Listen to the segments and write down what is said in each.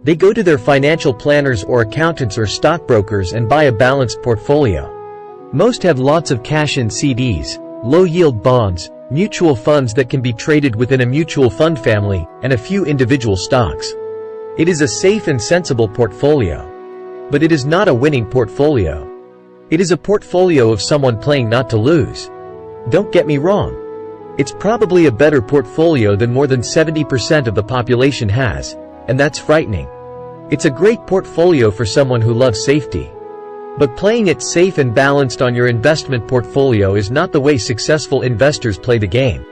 They go to their financial planners or accountants or stockbrokers and buy a balanced portfolio. Most have lots of cash in CDs, low-yield bonds, mutual funds that can be traded within a mutual fund family, and a few individual stocks. It is a safe and sensible portfolio. But it is not a winning portfolio. It is a portfolio of someone playing not to lose. Don't get me wrong. It's probably a better portfolio than more than 70% of the population has, and that's frightening. It's a great portfolio for someone who loves safety. But playing it safe and balanced on your investment portfolio is not the way successful investors play the game.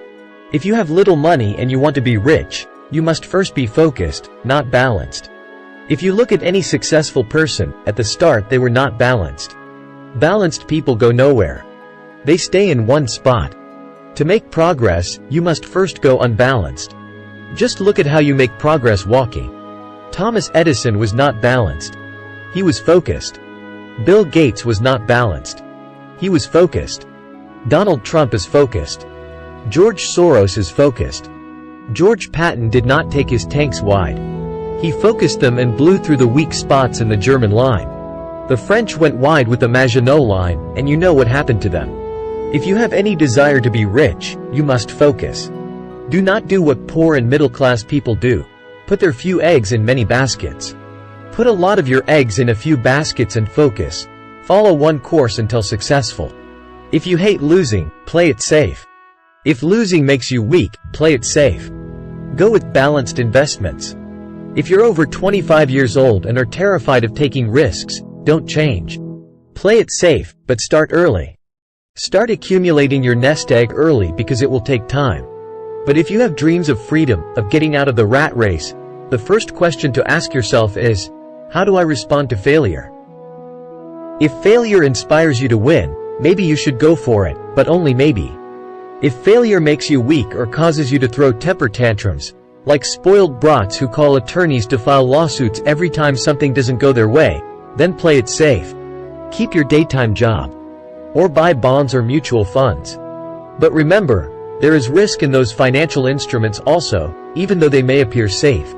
If you have little money and you want to be rich, you must first be focused, not balanced. If you look at any successful person, at the start they were not balanced. Balanced people go nowhere. They stay in one spot. To make progress, you must first go unbalanced. Just look at how you make progress walking. Thomas Edison was not balanced. He was focused. Bill Gates was not balanced. He was focused. Donald Trump is focused. George Soros is focused. George Patton did not take his tanks wide. He focused them and blew through the weak spots in the German line. The French went wide with the Maginot Line, and you know what happened to them. If you have any desire to be rich, you must focus. Do not do what poor and middle-class people do. Put their few eggs in many baskets. Put a lot of your eggs in a few baskets and focus. Follow one course until successful. If you hate losing, play it safe. If losing makes you weak, play it safe. Go with balanced investments. If you're over 25 years old and are terrified of taking risks, don't change. Play it safe, but start early. Start accumulating your nest egg early because it will take time. But if you have dreams of freedom, of getting out of the rat race, the first question to ask yourself is, how do I respond to failure? If failure inspires you to win, maybe you should go for it, but only maybe. If failure makes you weak or causes you to throw temper tantrums, like spoiled brats who call attorneys to file lawsuits every time something doesn't go their way, then play it safe. Keep your daytime job. Or buy bonds or mutual funds. But remember, there is risk in those financial instruments also, even though they may appear safe.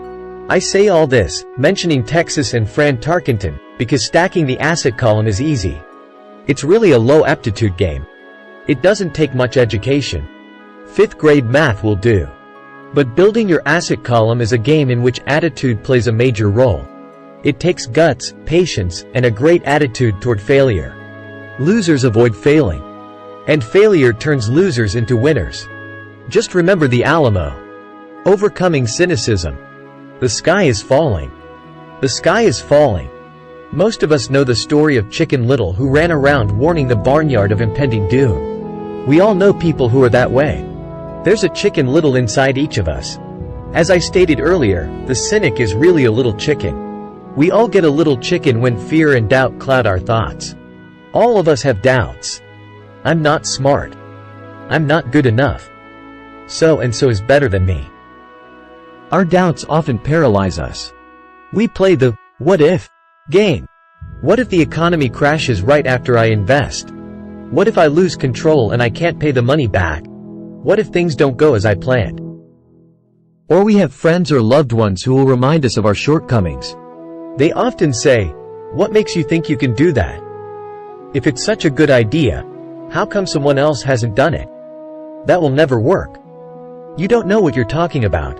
I say all this, mentioning Texas and Fran Tarkenton, because stacking the asset column is easy. It's really a low aptitude game. It doesn't take much education. 5th grade math will do. But building your asset column is a game in which attitude plays a major role. It takes guts, patience, and a great attitude toward failure. Losers avoid failing. And failure turns losers into winners. Just remember the Alamo. Overcoming cynicism. The sky is falling. The sky is falling. Most of us know the story of Chicken Little who ran around warning the barnyard of impending doom. We all know people who are that way. There's a Chicken Little inside each of us. As I stated earlier, the cynic is really a little chicken. We all get a little chicken when fear and doubt cloud our thoughts. All of us have doubts. I'm not smart. I'm not good enough. So-and-so is better than me. Our doubts often paralyze us. We play the what if game. What if the economy crashes right after I invest? What if I lose control and I can't pay the money back? What if things don't go as I planned? Or we have friends or loved ones who will remind us of our shortcomings. They often say, "What makes you think you can do that? If it's such a good idea, how come someone else hasn't done it? That will never work. You don't know what you're talking about."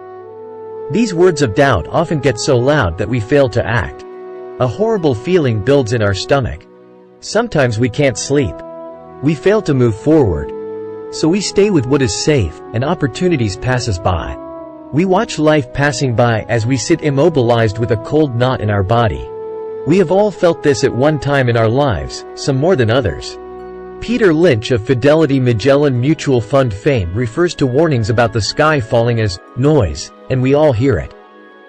These words of doubt often get so loud that we fail to act. A horrible feeling builds in our stomach. Sometimes we can't sleep. We fail to move forward. So we stay with what is safe, and opportunities pass us by. We watch life passing by as we sit immobilized with a cold knot in our body. We have all felt this at one time in our lives, some more than others. Peter Lynch of Fidelity Magellan Mutual Fund fame refers to warnings about the sky falling as noise, and we all hear it.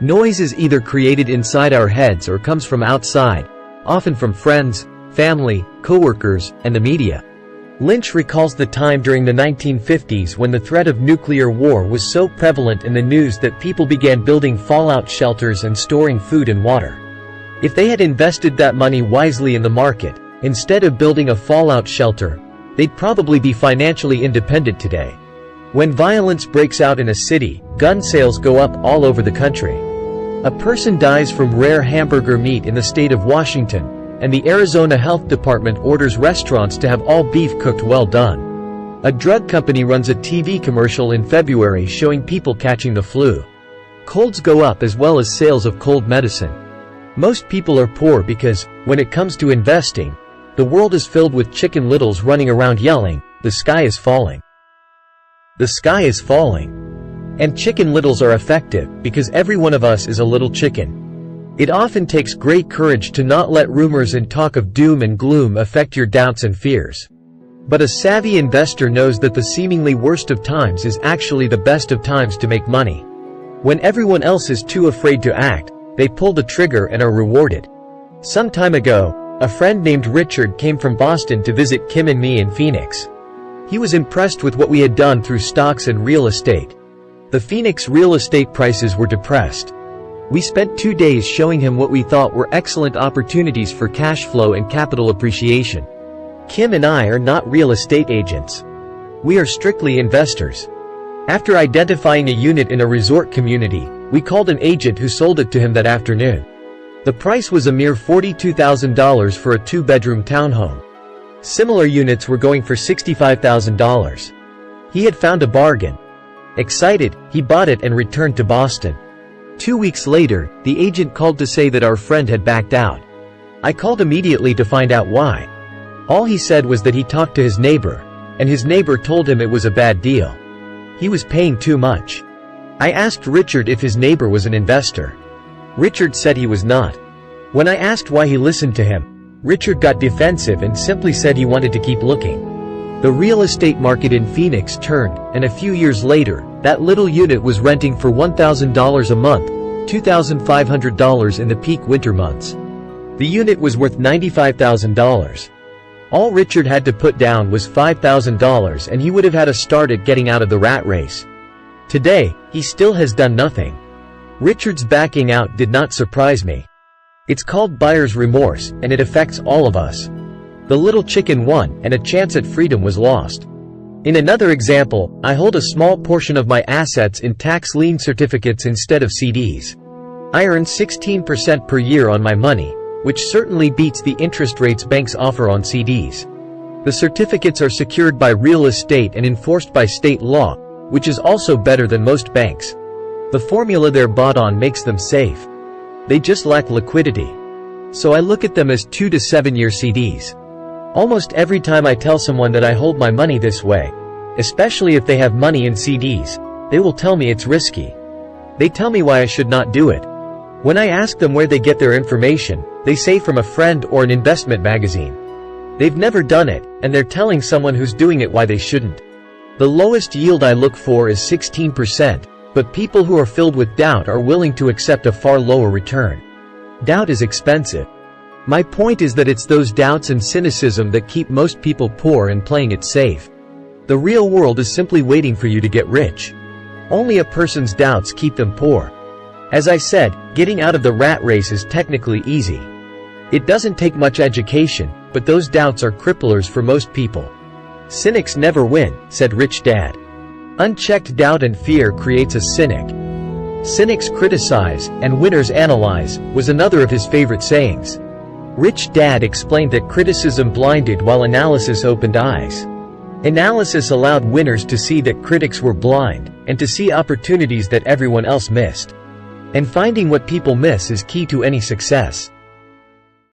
Noise is either created inside our heads or comes from outside, often from friends, family, coworkers, and the media. Lynch recalls the time during the 1950s when the threat of nuclear war was so prevalent in the news that people began building fallout shelters and storing food and water. If they had invested that money wisely in the market, instead of building a fallout shelter, they'd probably be financially independent today. When violence breaks out in a city, gun sales go up all over the country. A person dies from rare hamburger meat in the state of Washington, and the Arizona Health Department orders restaurants to have all beef cooked well done. A drug company runs a TV commercial in February showing people catching the flu. Colds go up as well as sales of cold medicine. Most people are poor because, when it comes to investing, the world is filled with chicken littles running around yelling, "The sky is falling. The sky is falling." And chicken littles are effective, because every one of us is a little chicken. It often takes great courage to not let rumors and talk of doom and gloom affect your doubts and fears. But a savvy investor knows that the seemingly worst of times is actually the best of times to make money. When everyone else is too afraid to act, they pull the trigger and are rewarded. Some time ago, a friend named Richard came from Boston to visit Kim and me in Phoenix. He was impressed with what we had done through stocks and real estate. The Phoenix real estate prices were depressed. We spent 2 days showing him what we thought were excellent opportunities for cash flow and capital appreciation. Kim and I are not real estate agents. We are strictly investors. After identifying a unit in a resort community, we called an agent who sold it to him that afternoon. The price was a mere $42,000 for a 2-bedroom townhome. Similar units were going for $65,000. He had found a bargain. Excited, he bought it and returned to Boston. 2 weeks later, the agent called to say that our friend had backed out. I called immediately to find out why. All he said was that he talked to his neighbor, and his neighbor told him it was a bad deal. He was paying too much. I asked Richard if his neighbor was an investor. Richard said he was not. When I asked why he listened to him, Richard got defensive and simply said he wanted to keep looking. The real estate market in Phoenix turned, and a few years later, that little unit was renting for $1,000 a month, $2,500 in the peak winter months. The unit was worth $95,000. All Richard had to put down was $5,000 and he would have had a start at getting out of the rat race. Today, he still has done nothing. Richard's backing out did not surprise me. It's called buyer's remorse, and it affects all of us. The little chicken won, and a chance at freedom was lost. In another example, I hold a small portion of my assets in tax lien certificates instead of CDs. I earn 16% per year on my money, which certainly beats the interest rates banks offer on CDs. The certificates are secured by real estate and enforced by state law, which is also better than most banks. The formula they're bought on makes them safe. They just lack liquidity. So I look at them as 2 to 7 year CDs. Almost every time I tell someone that I hold my money this way, especially if they have money in CDs, they will tell me it's risky. They tell me why I should not do it. When I ask them where they get their information, they say from a friend or an investment magazine. They've never done it, and they're telling someone who's doing it why they shouldn't. The lowest yield I look for is 16%, but people who are filled with doubt are willing to accept a far lower return. Doubt is expensive. My point is that it's those doubts and cynicism that keep most people poor and playing it safe. The real world is simply waiting for you to get rich. Only a person's doubts keep them poor. As I said, getting out of the rat race is technically easy. It doesn't take much education, but those doubts are cripplers for most people. Cynics never win, said Rich Dad. Unchecked doubt and fear creates a cynic. Cynics criticize, and winners analyze, was another of his favorite sayings. Rich Dad explained that criticism blinded while analysis opened eyes. Analysis allowed winners to see that critics were blind, and to see opportunities that everyone else missed. And finding what people miss is key to any success.